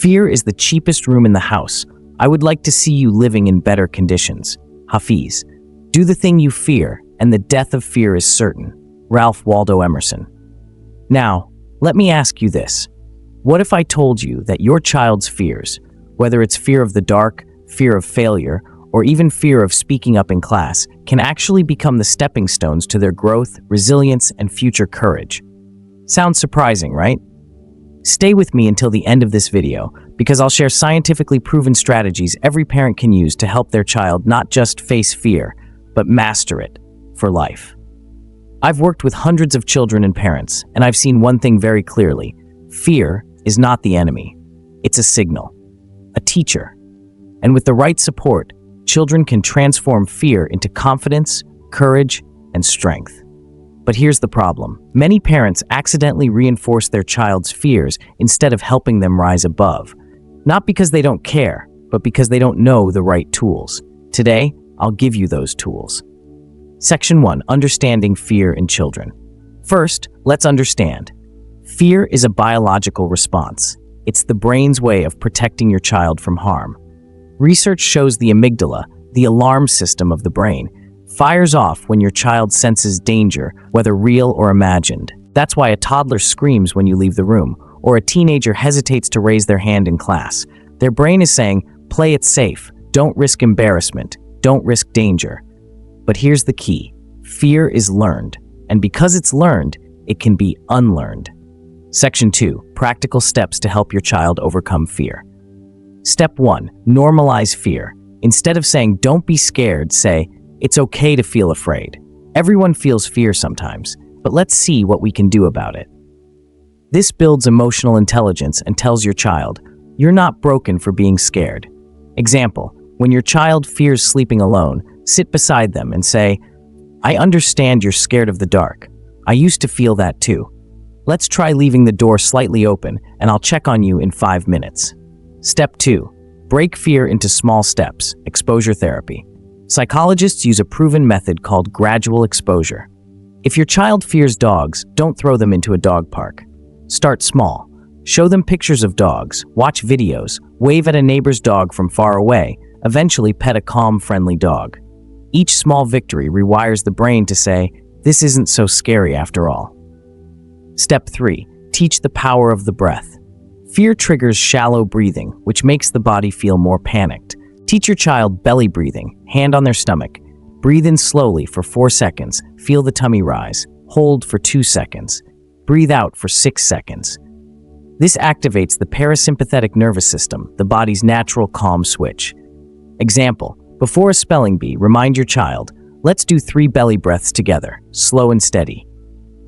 Fear is the cheapest room in the house. I would like to see you living in better conditions. Hafiz. Do the thing you fear, and the death of fear is certain. Ralph Waldo Emerson. Now, let me ask you this. What if I told you that your child's fears, whether it's fear of the dark, fear of failure, or even fear of speaking up in class, can actually become the stepping stones to their growth, resilience, and future courage? Sounds surprising, right? Stay with me until the end of this video, because I'll share scientifically proven strategies every parent can use to help their child not just face fear, but master it for life. I've worked with hundreds of children and parents, and I've seen one thing very clearly. Fear is not the enemy. It's a signal, a teacher. And with the right support, children can transform fear into confidence, courage, and strength. But here's the problem. Many parents accidentally reinforce their child's fears instead of helping them rise above. Not because they don't care, but because they don't know the right tools. Today, I'll give you those tools. Section 1. Understanding fear in children. First, let's understand. Fear is a biological response. It's the brain's way of protecting your child from harm. Research shows the amygdala, the alarm system of the brain, fires off when your child senses danger, whether real or imagined. That's why a toddler screams when you leave the room, or a teenager hesitates to raise their hand in class. Their brain is saying, play it safe, don't risk embarrassment, don't risk danger. But here's the key. Fear is learned, and because it's learned, it can be unlearned. Section 2. Practical steps to help your child overcome fear. Step 1. Normalize fear. Instead of saying, don't be scared, say, it's okay to feel afraid. Everyone feels fear sometimes, but let's see what we can do about it. This builds emotional intelligence and tells your child, you're not broken for being scared. Example, when your child fears sleeping alone, sit beside them and say, I understand you're scared of the dark. I used to feel that too. Let's try leaving the door slightly open and I'll check on you in 5 minutes. Step 2. Break fear into small steps, exposure therapy. Psychologists use a proven method called gradual exposure. If your child fears dogs, don't throw them into a dog park. Start small. Show them pictures of dogs, watch videos, wave at a neighbor's dog from far away, eventually pet a calm, friendly dog. Each small victory rewires the brain to say, this isn't so scary after all. Step 3. Teach the power of the breath. Fear triggers shallow breathing, which makes the body feel more panicked. Teach your child belly breathing, hand on their stomach. Breathe in slowly for 4 seconds, feel the tummy rise. Hold for 2 seconds. Breathe out for 6 seconds. This activates the parasympathetic nervous system, the body's natural calm switch. Example, before a spelling bee, remind your child, let's do 3 belly breaths together, slow and steady.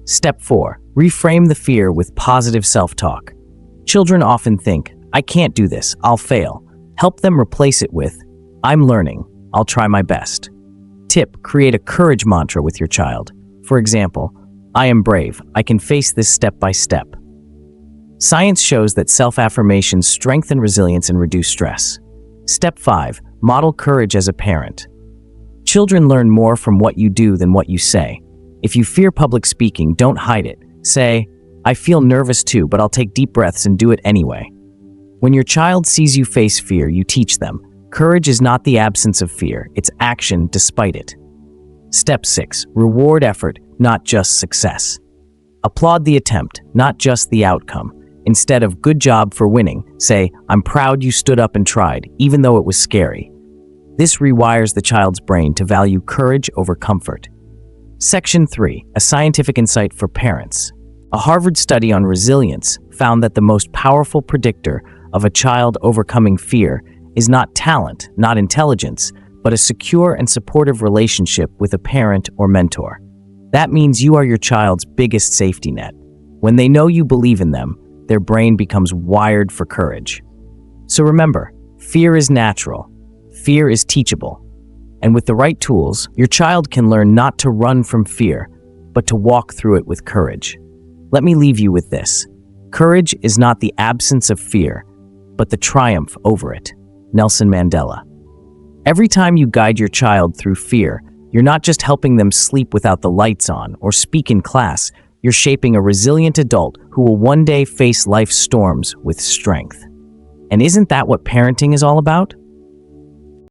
Step 4. Reframe the fear with positive self-talk. Children often think, I can't do this, I'll fail. Help them replace it with, I'm learning, I'll try my best. Tip, create a courage mantra with your child. For example, I am brave, I can face this step by step. Science shows that self-affirmations strengthen resilience and reduce stress. Step 5. Model courage as a parent. Children learn more from what you do than what you say. If you fear public speaking, don't hide it. Say, I feel nervous too, but I'll take deep breaths and do it anyway. When your child sees you face fear, you teach them, courage is not the absence of fear, it's action despite it. Step 6. Reward effort, not just success. Applaud the attempt, not just the outcome. Instead of good job for winning, say, I'm proud you stood up and tried, even though it was scary. This rewires the child's brain to value courage over comfort. Section 3. A scientific insight for parents. A Harvard study on resilience found that the most powerful predictor of a child overcoming fear is not talent, not intelligence, but a secure and supportive relationship with a parent or mentor. That means you are your child's biggest safety net. When they know you believe in them, their brain becomes wired for courage. So remember, fear is natural, fear is teachable, and with the right tools, your child can learn not to run from fear, but to walk through it with courage. Let me leave you with this. Courage is not the absence of fear, but the triumph over it. Nelson Mandela. Every time you guide your child through fear, you're not just helping them sleep without the lights on or speak in class, you're shaping a resilient adult who will one day face life's storms with strength. And isn't that what parenting is all about?